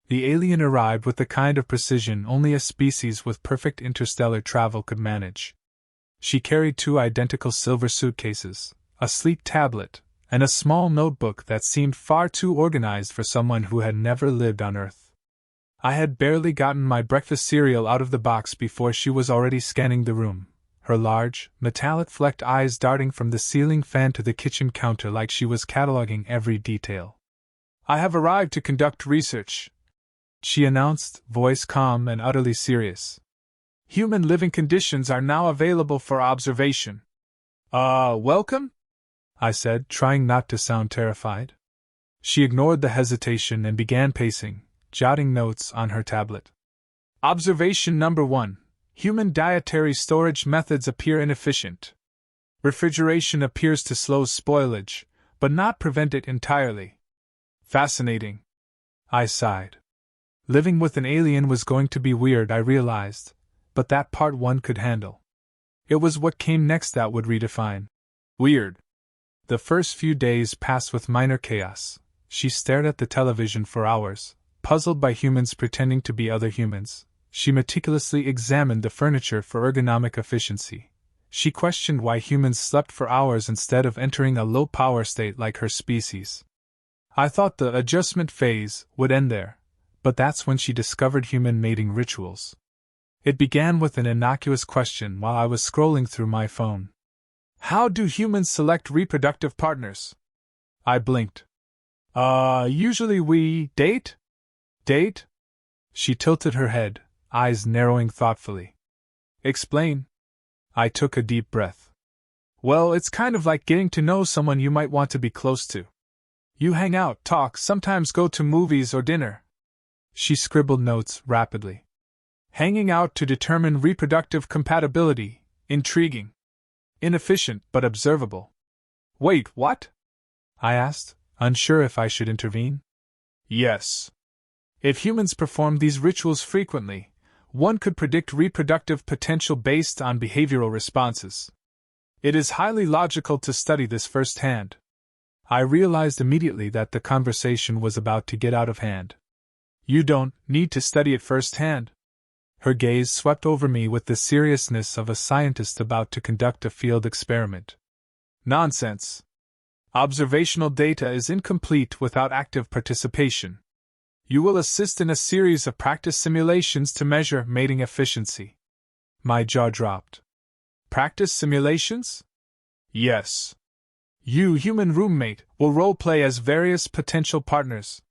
The alien arrived with the kind of precision only a species with perfect interstellar travel could manage. She carried 2 identical silver suitcases, a sleek tablet, and a small notebook that seemed far too organized for someone who had never lived on Earth. I had barely gotten my breakfast cereal out of the box before she was already scanning the room, her large, metallic-flecked eyes darting from the ceiling fan to the kitchen counter like she was cataloging every detail. "I have arrived to conduct research," she announced, voice calm and utterly serious. "Human living conditions are now available for observation." Welcome?" I said, trying not to sound terrified. She ignored the hesitation and began pacing, jotting notes on her tablet. "Observation number 1. Human dietary storage methods appear inefficient. Refrigeration appears to slow spoilage, but not prevent it entirely." "Fascinating." I sighed. Living with an alien was going to be weird, I realized, but that part one could handle. It was what came next that would redefine weird. The first few days passed with minor chaos. She stared at the television for hours, puzzled by humans pretending to be other humans. She meticulously examined the furniture for ergonomic efficiency. She questioned why humans slept for hours instead of entering a low-power state like her species. I thought the adjustment phase would end there, but that's when she discovered human mating rituals. It began with an innocuous question while I was scrolling through my phone. "How do humans select reproductive partners?" I blinked. Usually we date?" "Date?" She tilted her head, eyes narrowing thoughtfully. "Explain." I took a deep breath. "Well, it's kind of like getting to know someone you might want to be close to. You hang out, talk, sometimes go to movies or dinner." She scribbled notes rapidly. "Hanging out to determine reproductive compatibility. Intriguing. Inefficient but observable." "Wait, what?" I asked, unsure if I should intervene. "Yes. If humans performed these rituals frequently, one could predict reproductive potential based on behavioral responses. It is highly logical to study this firsthand." I realized immediately that the conversation was about to get out of hand. "You don't need to study it firsthand." Her gaze swept over me with the seriousness of a scientist about to conduct a field experiment. "Nonsense. Observational data is incomplete without active participation. You will assist in a series of practice simulations to measure mating efficiency." My jaw dropped. "Practice simulations?" "Yes. You, human roommate, will role-play as various potential partners.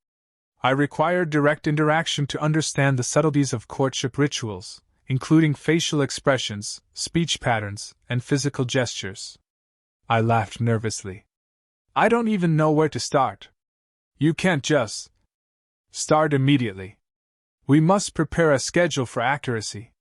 I require direct interaction to understand the subtleties of courtship rituals, including facial expressions, speech patterns, and physical gestures." I laughed nervously. "I don't even know where to start." "You can't just start immediately. We must prepare a schedule for accuracy."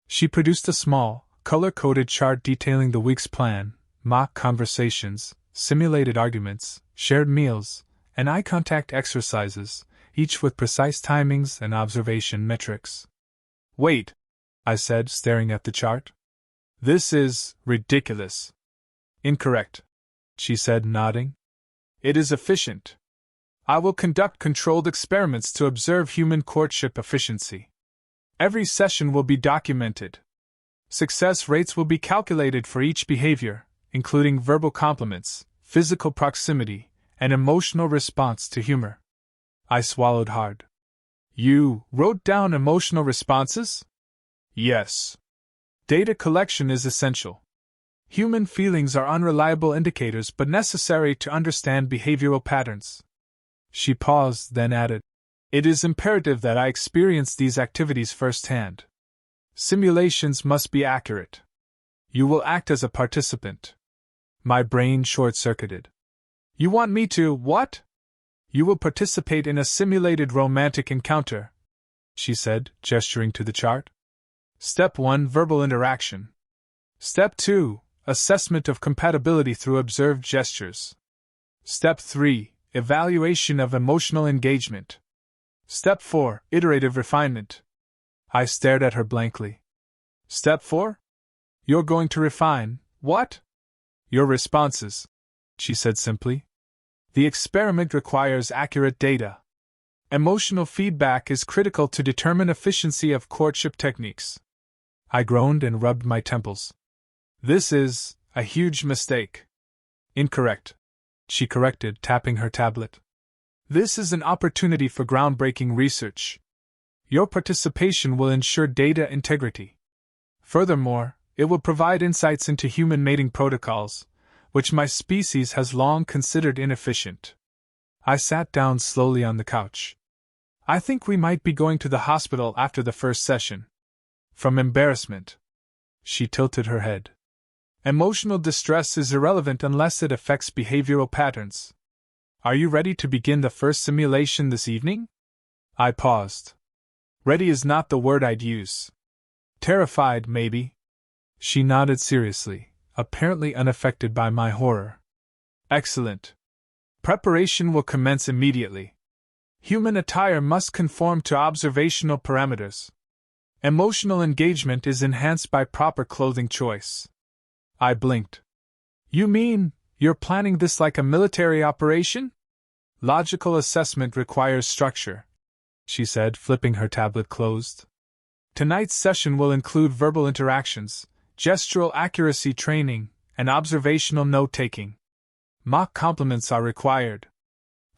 She produced a small, color-coded chart detailing the week's plan, mock conversations, simulated arguments, shared meals, and eye contact exercises, each with precise timings and observation metrics. "Wait," I said, staring at the chart. "This is ridiculous." "Incorrect," she said, nodding. "It is efficient. I will conduct controlled experiments to observe human courtship efficiency. Every session will be documented. Success rates will be calculated for each behavior, including verbal compliments, physical proximity, and emotional response to humor." I swallowed hard. "You wrote down emotional responses?" "Yes. Data collection is essential. Human feelings are unreliable indicators but necessary to understand behavioral patterns." She paused, then added, "It is imperative that I experience these activities firsthand. Simulations must be accurate. You will act as a participant." My brain short-circuited. "You want me to what?" "You will participate in a simulated romantic encounter," she said, gesturing to the chart. "Step 1, verbal interaction. Step 2, assessment of compatibility through observed gestures. Step 3, evaluation of emotional engagement. Step 4, iterative refinement." I stared at her blankly. "Step 4? You're going to refine, what?" "Your responses," she said simply. "The experiment requires accurate data. Emotional feedback is critical to determine efficiency of courtship techniques. I groaned and rubbed my temples. This is a huge mistake. Incorrect, she corrected, tapping her tablet. This is an opportunity for groundbreaking research. Your participation will ensure data integrity. Furthermore, it will provide insights into human mating protocols, which my species has long considered inefficient. I sat down slowly on the couch. I think we might be going to the hospital after the first session. From embarrassment. She tilted her head. Emotional distress is irrelevant unless it affects behavioral patterns. Are you ready to begin the first simulation this evening? I paused. Ready is not the word I'd use. Terrified, maybe. She nodded seriously, apparently unaffected by my horror. Excellent. Preparation will commence immediately. Human attire must conform to observational parameters. Emotional engagement is enhanced by proper clothing choice. I blinked. You mean, you're planning this like a military operation? Logical assessment requires structure, she said, flipping her tablet closed. Tonight's session will include verbal interactions, gestural accuracy training, and observational note-taking. Mock compliments are required.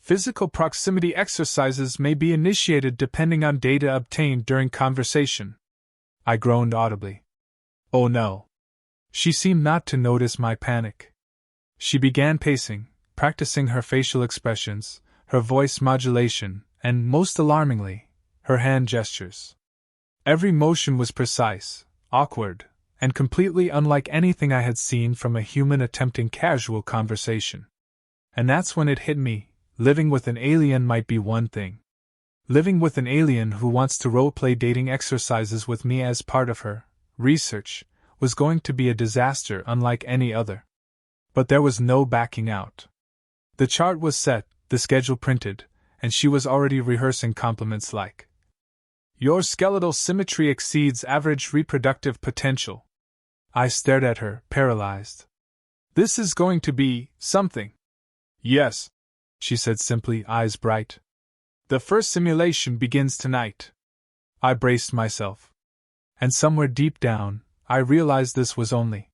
Physical proximity exercises may be initiated depending on data obtained during conversation. I groaned audibly. Oh no. She seemed not to notice my panic. She began pacing, practicing her facial expressions, her voice modulation, and, most alarmingly, her hand gestures. Every motion was precise, awkward, and completely unlike anything I had seen from a human attempting casual conversation. And that's when it hit me, living with an alien might be one thing. Living with an alien who wants to role-play dating exercises with me as part of her research was going to be a disaster unlike any other. But there was no backing out. The chart was set, the schedule printed, and she was already rehearsing compliments like, "Your skeletal symmetry exceeds average reproductive potential." I stared at her, paralyzed. This is going to be something. Yes, she said simply, eyes bright. The first simulation begins tonight. I braced myself. And somewhere deep down, I realized this was only.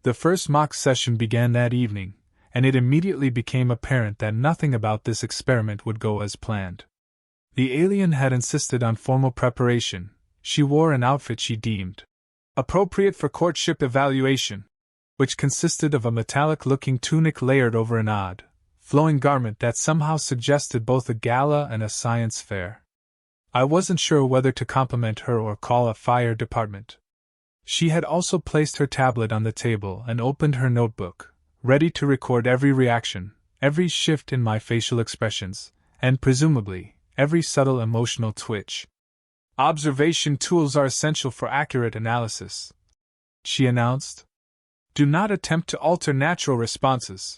The first mock session began that evening, and it immediately became apparent that nothing about this experiment would go as planned. The alien had insisted on formal preparation. She wore an outfit she deemed appropriate for courtship evaluation, which consisted of a metallic-looking tunic layered over an odd, flowing garment that somehow suggested both a gala and a science fair. I wasn't sure whether to compliment her or call a fire department. She had also placed her tablet on the table and opened her notebook, ready to record every reaction, every shift in my facial expressions, and presumably, every subtle emotional twitch. Observation tools are essential for accurate analysis, she announced. Do not attempt to alter natural responses.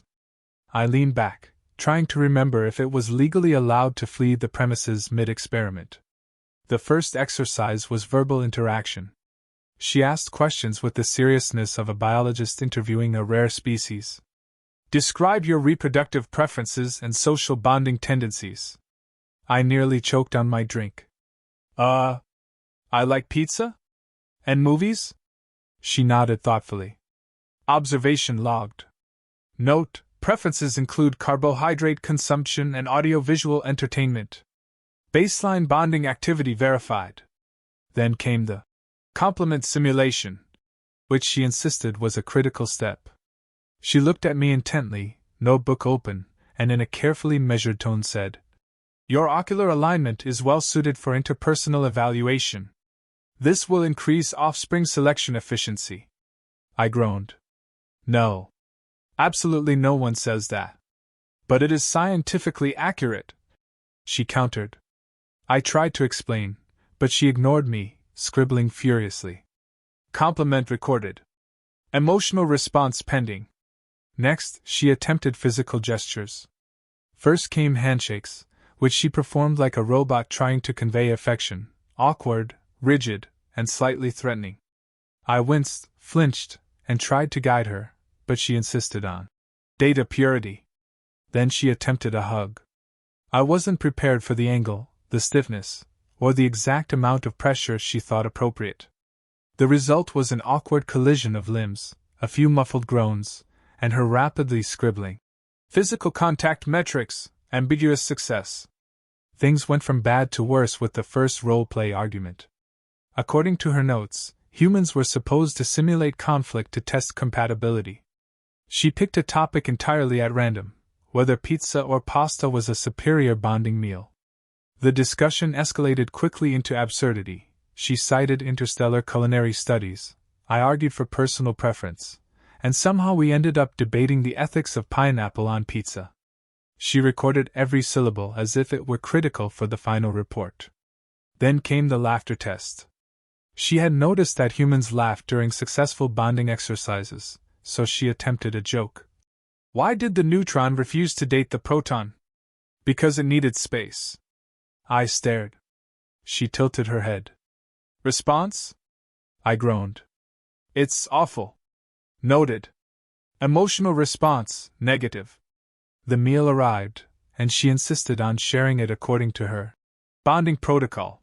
I leaned back, trying to remember if it was legally allowed to flee the premises mid-experiment. The first exercise was verbal interaction. She asked questions with the seriousness of a biologist interviewing a rare species. Describe your reproductive preferences and social bonding tendencies. I nearly choked on my drink. I like pizza? And movies? She nodded thoughtfully. Observation logged. Note, preferences include carbohydrate consumption and audiovisual entertainment. Baseline bonding activity verified. Then came the compliment simulation, which she insisted was a critical step. She looked at me intently, notebook open, and in a carefully measured tone said, Your ocular alignment is well suited for interpersonal evaluation. This will increase offspring selection efficiency. I groaned. No. Absolutely no one says that. But it is scientifically accurate, she countered. I tried to explain, but she ignored me, scribbling furiously. Compliment recorded. Emotional response pending. Next, she attempted physical gestures. First came handshakes, which she performed like a robot trying to convey affection, awkward, rigid, and slightly threatening. I winced, flinched, and tried to guide her, but she insisted on data purity. Then she attempted a hug. I wasn't prepared for the angle, the stiffness, or the exact amount of pressure she thought appropriate. The result was an awkward collision of limbs, a few muffled groans, and her rapidly scribbling. Physical contact metrics, ambiguous success. Things went from bad to worse with the first role-play argument. According to her notes, humans were supposed to simulate conflict to test compatibility. She picked a topic entirely at random, whether pizza or pasta was a superior bonding meal. The discussion escalated quickly into absurdity. She cited interstellar culinary studies, I argued for personal preference, and somehow we ended up debating the ethics of pineapple on pizza. She recorded every syllable as if it were critical for the final report. Then came the laughter test. She had noticed that humans laughed during successful bonding exercises, so she attempted a joke. Why did the neutron refuse to date the proton? Because it needed space. I stared. She tilted her head. Response? I groaned. It's awful. Noted. Emotional response, negative. The meal arrived, and she insisted on sharing it according to her bonding protocol.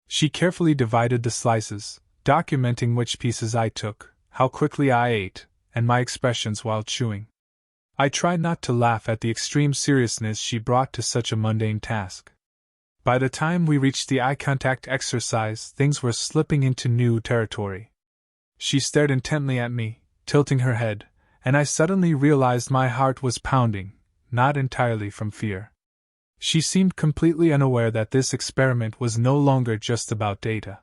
She carefully divided the slices, documenting which pieces I took, how quickly I ate, and my expressions while chewing. I tried not to laugh at the extreme seriousness she brought to such a mundane task. By the time we reached the eye contact exercise, things were slipping into new territory. She stared intently at me, tilting her head, and I suddenly realized my heart was pounding, not entirely from fear. She seemed completely unaware that this experiment was no longer just about data.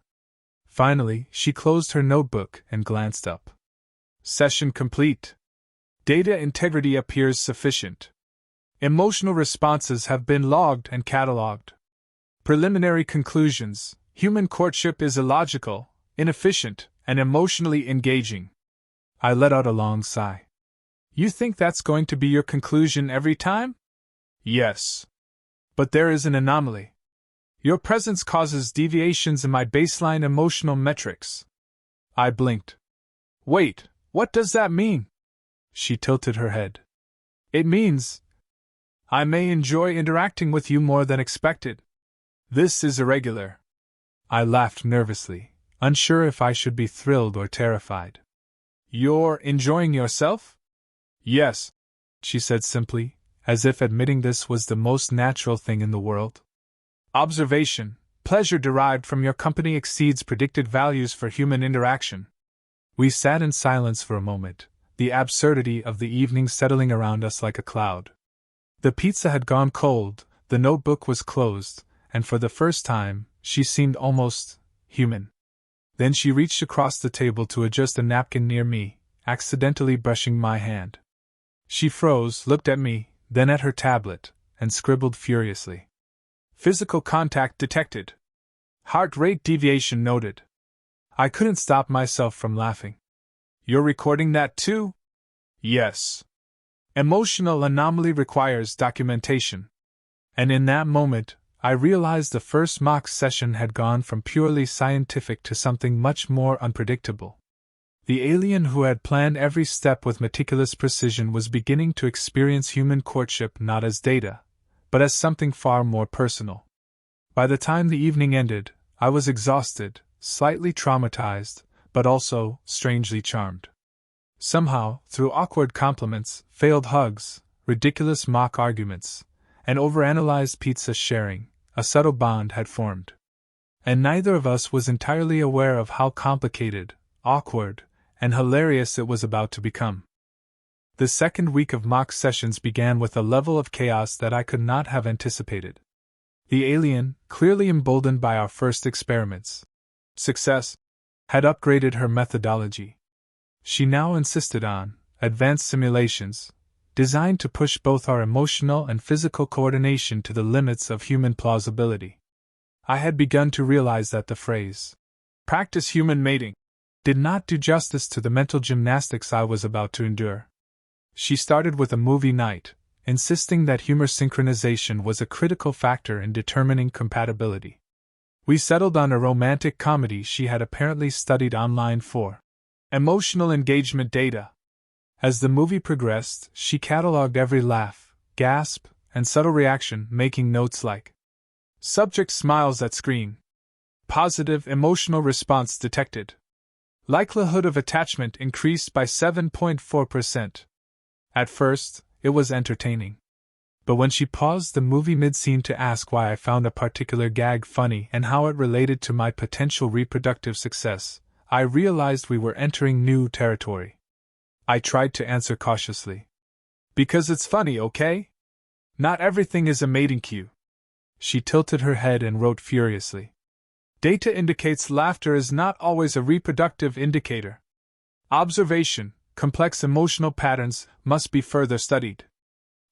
Finally, she closed her notebook and glanced up. Session complete. Data integrity appears sufficient. Emotional responses have been logged and cataloged. Preliminary conclusions: human courtship is illogical, inefficient, and emotionally engaging. I let out a long sigh. You think that's going to be your conclusion every time? Yes. But there is an anomaly. Your presence causes deviations in my baseline emotional metrics. I blinked. Wait, what does that mean? She tilted her head. It means I may enjoy interacting with you more than expected. This is irregular. I laughed nervously, unsure if I should be thrilled or terrified. You're enjoying yourself? Yes, she said simply, as if admitting this was the most natural thing in the world. Observation: pleasure derived from your company exceeds predicted values for human interaction. We sat in silence for a moment, the absurdity of the evening settling around us like a cloud. The pizza had gone cold, the notebook was closed, and for the first time, she seemed almost human. Then she reached across the table to adjust a napkin near me, accidentally brushing my hand. She froze, looked at me, then at her tablet, and scribbled furiously. Physical contact detected. Heart rate deviation noted. I couldn't stop myself from laughing. You're recording that too? Yes. Emotional anomaly requires documentation. And in that moment, I realized the first mock session had gone from purely scientific to something much more unpredictable. The alien who had planned every step with meticulous precision was beginning to experience human courtship not as data, but as something far more personal. By the time the evening ended, I was exhausted, slightly traumatized, but also strangely charmed. Somehow, through awkward compliments, failed hugs, ridiculous mock arguments, and overanalyzed pizza sharing, a subtle bond had formed. And neither of us was entirely aware of how complicated, awkward, and hilarious it was about to become. The second week of mock sessions began with a level of chaos that I could not have anticipated. The alien, clearly emboldened by our first experiments' success, had upgraded her methodology. She now insisted on advanced simulations, designed to push both our emotional and physical coordination to the limits of human plausibility. I had begun to realize that the phrase, practice human mating, did not do justice to the mental gymnastics I was about to endure. She started with a movie night, insisting that humor synchronization was a critical factor in determining compatibility. We settled on a romantic comedy she had apparently studied online for emotional engagement data. As the movie progressed, she cataloged every laugh, gasp, and subtle reaction, making notes like subject smiles at screen. Positive emotional response detected. Likelihood of attachment increased by 7.4%. At first, it was entertaining. But when she paused the movie mid-scene to ask why I found a particular gag funny and how it related to my potential reproductive success, I realized we were entering new territory. I tried to answer cautiously. Because it's funny, okay? Not everything is a mating cue. She tilted her head and wrote furiously. Data indicates laughter is not always a reproductive indicator. Observation, complex emotional patterns must be further studied.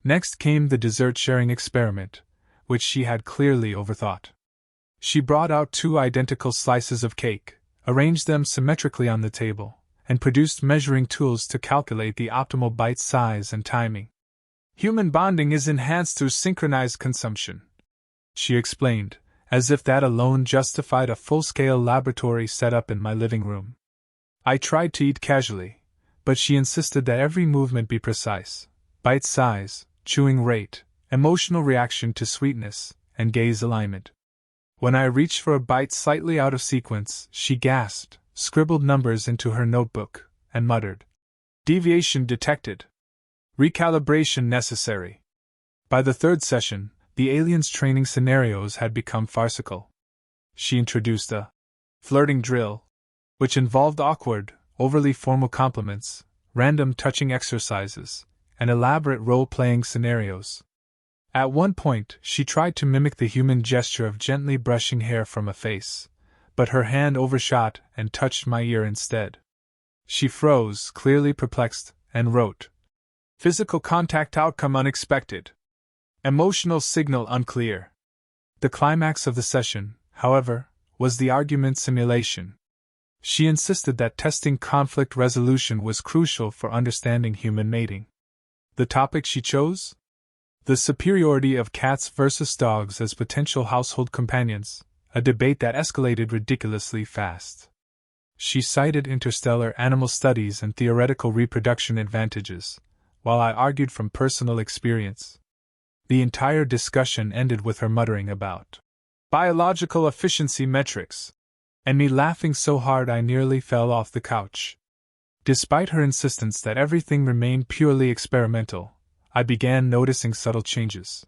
Next came the dessert sharing experiment, which she had clearly overthought. She brought out 2 identical slices of cake, arranged them symmetrically on the table, and produced measuring tools to calculate the optimal bite size and timing. Human bonding is enhanced through synchronized consumption, she explained, as if that alone justified a full-scale laboratory set up in my living room. I tried to eat casually, but she insisted that every movement be precise: bite size, chewing rate, emotional reaction to sweetness, and gaze alignment. When I reached for a bite slightly out of sequence, she gasped, scribbled numbers into her notebook, and muttered, "Deviation detected. Recalibration necessary." By the 3rd session, the aliens' training scenarios had become farcical. She introduced a flirting drill, which involved awkward, overly formal compliments, random touching exercises, and elaborate role-playing scenarios. At one point, she tried to mimic the human gesture of gently brushing hair from a face, but her hand overshot and touched my ear instead. She froze, clearly perplexed, and wrote, "Physical contact outcome unexpected. Emotional signal unclear." The climax of the session, however, was the argument simulation. She insisted that testing conflict resolution was crucial for understanding human mating. The topic she chose? The superiority of cats versus dogs as potential household companions, a debate that escalated ridiculously fast. She cited interstellar animal studies and theoretical reproduction advantages, while I argued from personal experience. The entire discussion ended with her muttering about biological efficiency metrics, and me laughing so hard I nearly fell off the couch. Despite her insistence that everything remained purely experimental, I began noticing subtle changes.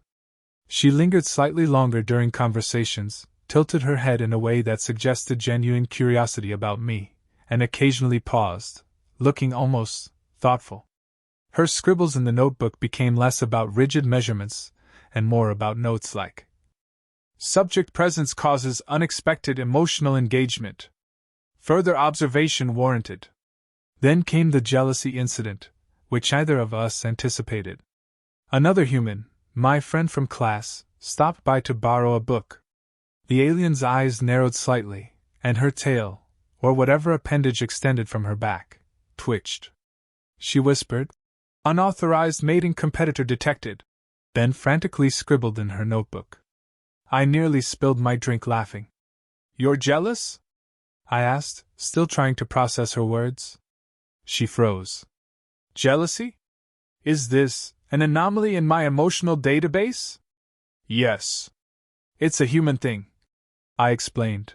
She lingered slightly longer during conversations, tilted her head in a way that suggested genuine curiosity about me, and occasionally paused, looking almost thoughtful. Her scribbles in the notebook became less about rigid measurements and more about notes like, "Subject presence causes unexpected emotional engagement. Further observation warranted." Then came the jealousy incident, which neither of us anticipated. Another human, my friend from class, stopped by to borrow a book. The alien's eyes narrowed slightly, and her tail, or whatever appendage extended from her back, twitched. She whispered, "Unauthorized mating competitor detected," then frantically scribbled in her notebook. I nearly spilled my drink laughing. "You're jealous?" I asked, still trying to process her words. She froze. "Jealousy? Is this an anomaly in my emotional database?" "Yes. It's a human thing," I explained.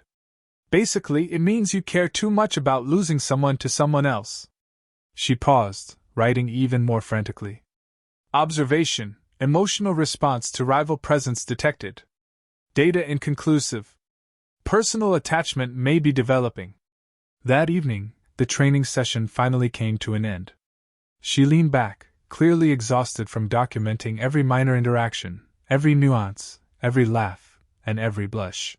"Basically, it means you care too much about losing someone to someone else." She paused, writing even more frantically. "Observation, emotional response to rival presence detected. Data inconclusive. Personal attachment may be developing." That evening, the training session finally came to an end. She leaned back, clearly exhausted from documenting every minor interaction, every nuance, every laugh, and every blush.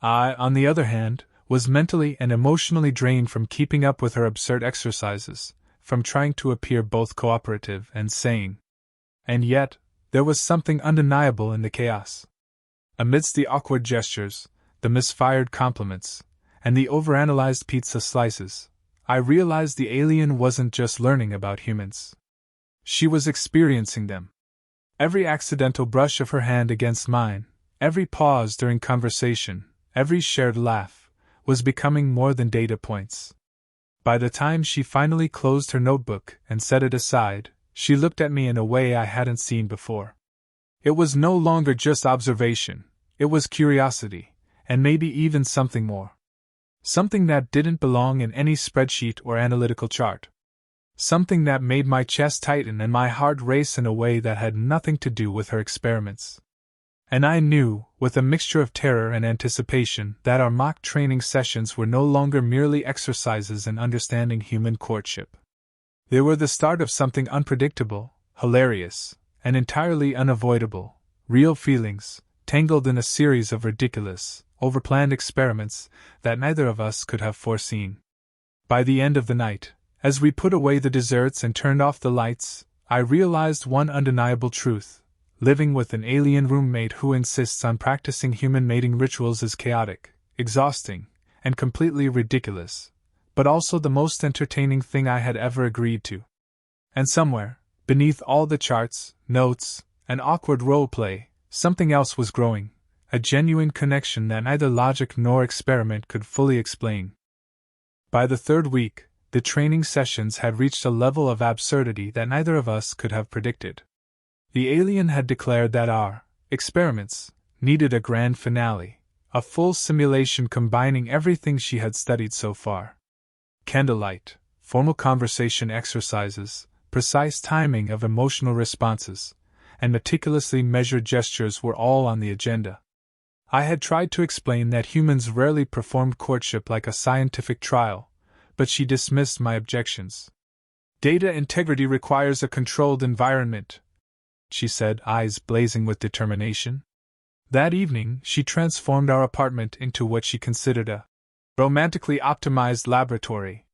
I, on the other hand, was mentally and emotionally drained from keeping up with her absurd exercises, from trying to appear both cooperative and sane. And yet, there was something undeniable in the chaos. Amidst the awkward gestures, the misfired compliments, and the overanalyzed pizza slices, I realized the alien wasn't just learning about humans. She was experiencing them. Every accidental brush of her hand against mine, every pause during conversation, every shared laugh, was becoming more than data points. By the time she finally closed her notebook and set it aside, she looked at me in a way I hadn't seen before. It was no longer just observation, it was curiosity, and maybe even something more. Something that didn't belong in any spreadsheet or analytical chart. Something that made my chest tighten and my heart race in a way that had nothing to do with her experiments. And I knew, with a mixture of terror and anticipation, that our mock training sessions were no longer merely exercises in understanding human courtship. They were the start of something unpredictable, hilarious, and entirely unavoidable, real feelings, tangled in a series of ridiculous, overplanned experiments that neither of us could have foreseen. By the end of the night, as we put away the desserts and turned off the lights, I realized one undeniable truth. Living with an alien roommate who insists on practicing human mating rituals is chaotic, exhausting, and completely ridiculous, but also the most entertaining thing I had ever agreed to. And somewhere, beneath all the charts, notes, and awkward role-play, something else was growing, a genuine connection that neither logic nor experiment could fully explain. By the third week, the training sessions had reached a level of absurdity that neither of us could have predicted. The alien had declared that our experiments needed a grand finale, a full simulation combining everything she had studied so far. Candlelight, formal conversation exercises, precise timing of emotional responses, and meticulously measured gestures were all on the agenda. I had tried to explain that humans rarely performed courtship like a scientific trial, but she dismissed my objections. Data integrity requires a controlled environment, she said, eyes blazing with determination. That evening, she transformed our apartment into what she considered a romantically optimized laboratory.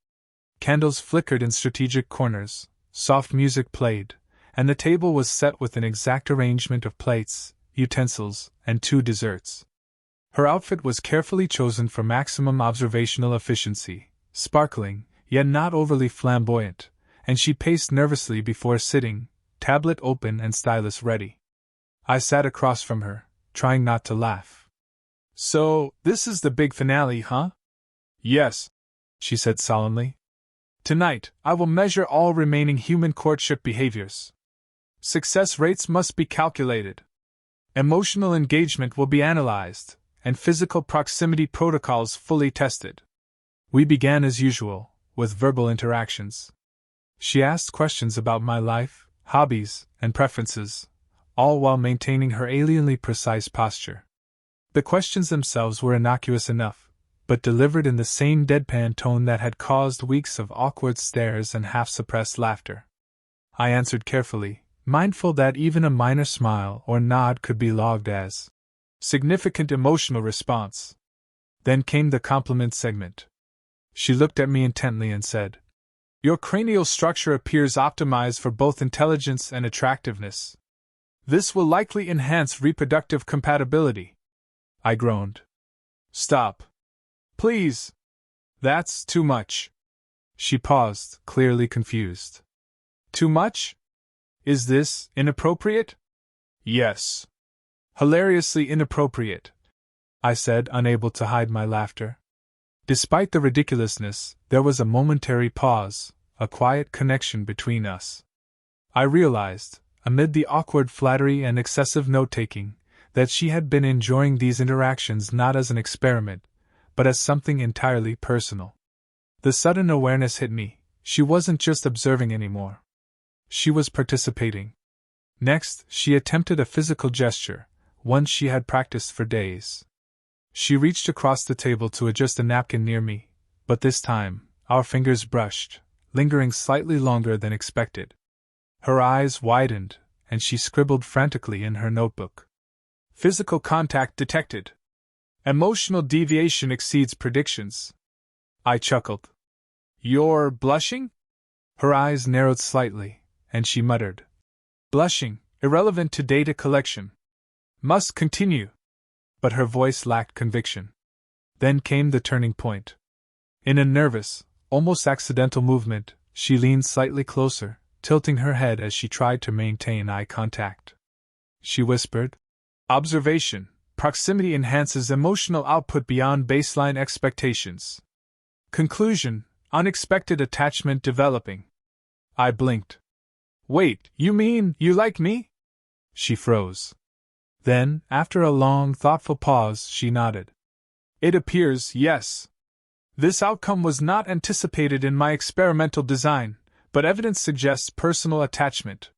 Candles flickered in strategic corners, soft music played, and the table was set with an exact arrangement of plates, utensils, and 2 desserts. Her outfit was carefully chosen for maximum observational efficiency, sparkling, yet not overly flamboyant, and she paced nervously before sitting, tablet open and stylus ready. I sat across from her, trying not to laugh. "So, this is the big finale, huh?" "Yes," she said solemnly. "Tonight, I will measure all remaining human courtship behaviors. Success rates must be calculated. Emotional engagement will be analyzed, and physical proximity protocols fully tested." We began as usual, with verbal interactions. She asked questions about my life, hobbies, and preferences, all while maintaining her alienly precise posture. The questions themselves were innocuous enough, but delivered in the same deadpan tone that had caused weeks of awkward stares and half-suppressed laughter. I answered carefully, mindful that even a minor smile or nod could be logged as significant emotional response. Then came the compliment segment. She looked at me intently and said, "Your cranial structure appears optimized for both intelligence and attractiveness. This will likely enhance reproductive compatibility." I groaned. "Stop. Please. That's too much." She paused, clearly confused. "Too much? Is this inappropriate?" "Yes. Hilariously inappropriate," I said, unable to hide my laughter. Despite the ridiculousness, there was a momentary pause, a quiet connection between us. I realized, amid the awkward flattery and excessive note-taking, that she had been enjoying these interactions not as an experiment, but as something entirely personal. The sudden awareness hit me. She wasn't just observing anymore. She was participating. Next, she attempted a physical gesture, one she had practiced for days. She reached across the table to adjust a napkin near me, but this time, our fingers brushed, lingering slightly longer than expected. Her eyes widened, and she scribbled frantically in her notebook. "Physical contact detected. Emotional deviation exceeds predictions." I chuckled. "You're blushing?" Her eyes narrowed slightly, and she muttered, "Blushing, irrelevant to data collection. Must continue." But her voice lacked conviction. Then came the turning point. In a nervous, almost accidental movement, she leaned slightly closer, tilting her head as she tried to maintain eye contact. She whispered, "Observation, proximity enhances emotional output beyond baseline expectations. Conclusion, unexpected attachment developing." I blinked. "Wait, you mean you like me?" She froze. Then, after a long, thoughtful pause, she nodded. It appears, yes. This outcome was not anticipated in my experimental design, but evidence suggests personal attachment.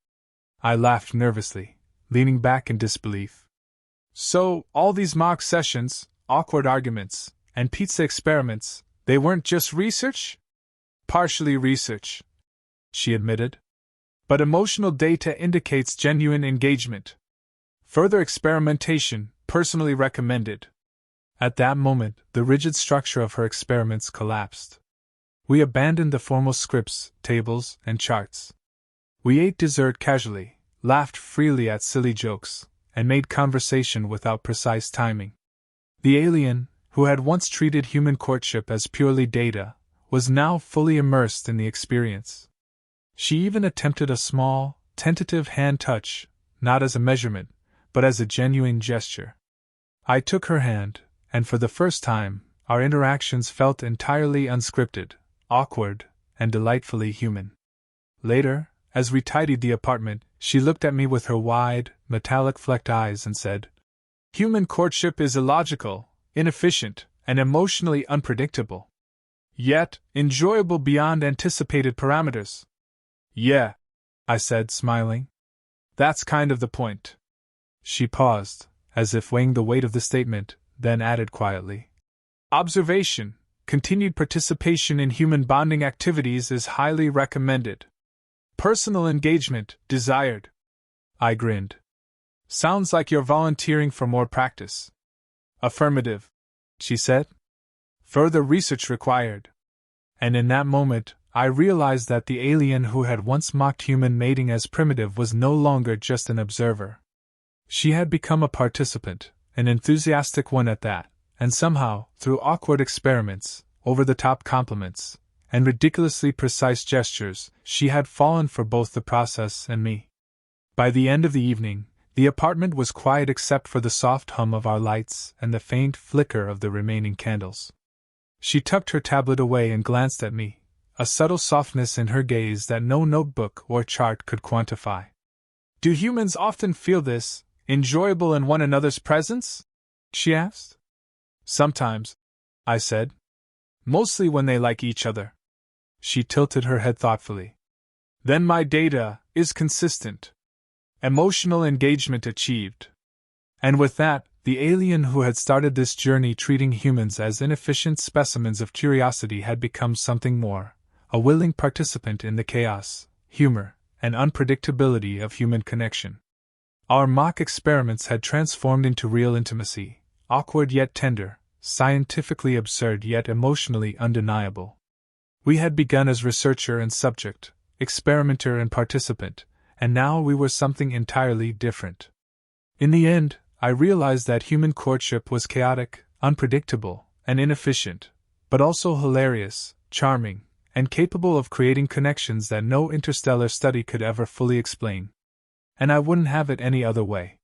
I laughed nervously, leaning back in disbelief. So, all these mock sessions, awkward arguments, and pizza experiments, they weren't just research? Partially research, she admitted. But emotional data indicates genuine engagement. Further experimentation, personally recommended. At that moment, the rigid structure of her experiments collapsed. We abandoned the formal scripts, tables, and charts. We ate dessert casually, laughed freely at silly jokes, and made conversation without precise timing. The alien, who had once treated human courtship as purely data, was now fully immersed in the experience. She even attempted a small, tentative hand touch, not as a measurement, but as a genuine gesture. I took her hand, and for the first time, our interactions felt entirely unscripted, awkward, and delightfully human. Later, as we tidied the apartment, she looked at me with her wide, metallic-flecked eyes and said, "Human courtship is illogical, inefficient, and emotionally unpredictable. Yet, enjoyable beyond anticipated parameters." "Yeah," I said, smiling. "That's kind of the point." She paused, as if weighing the weight of the statement, then added quietly, "Observation, continued participation in human bonding activities is highly recommended. Personal engagement, desired." I grinned. "Sounds like you're volunteering for more practice." "Affirmative," she said. "Further research required." And in that moment, I realized that the alien who had once mocked human mating as primitive was no longer just an observer. She had become a participant, an enthusiastic one at that, and somehow, through awkward experiments, over-the-top compliments, and ridiculously precise gestures, she had fallen for both the process and me. By the end of the evening, the apartment was quiet except for the soft hum of our lights and the faint flicker of the remaining candles. She tucked her tablet away and glanced at me, a subtle softness in her gaze that no notebook or chart could quantify. "Do humans often feel this, enjoyable in one another's presence?" she asked. "Sometimes," I said. "Mostly when they like each other." She tilted her head thoughtfully. "Then my data is consistent. Emotional engagement achieved." And with that, the alien who had started this journey treating humans as inefficient specimens of curiosity had become something more, a willing participant in the chaos, humor, and unpredictability of human connection. Our mock experiments had transformed into real intimacy, awkward yet tender, scientifically absurd yet emotionally undeniable. We had begun as researcher and subject, experimenter and participant, and now we were something entirely different. In the end, I realized that human courtship was chaotic, unpredictable, and inefficient, but also hilarious, charming, and capable of creating connections that no interstellar study could ever fully explain. And I wouldn't have it any other way.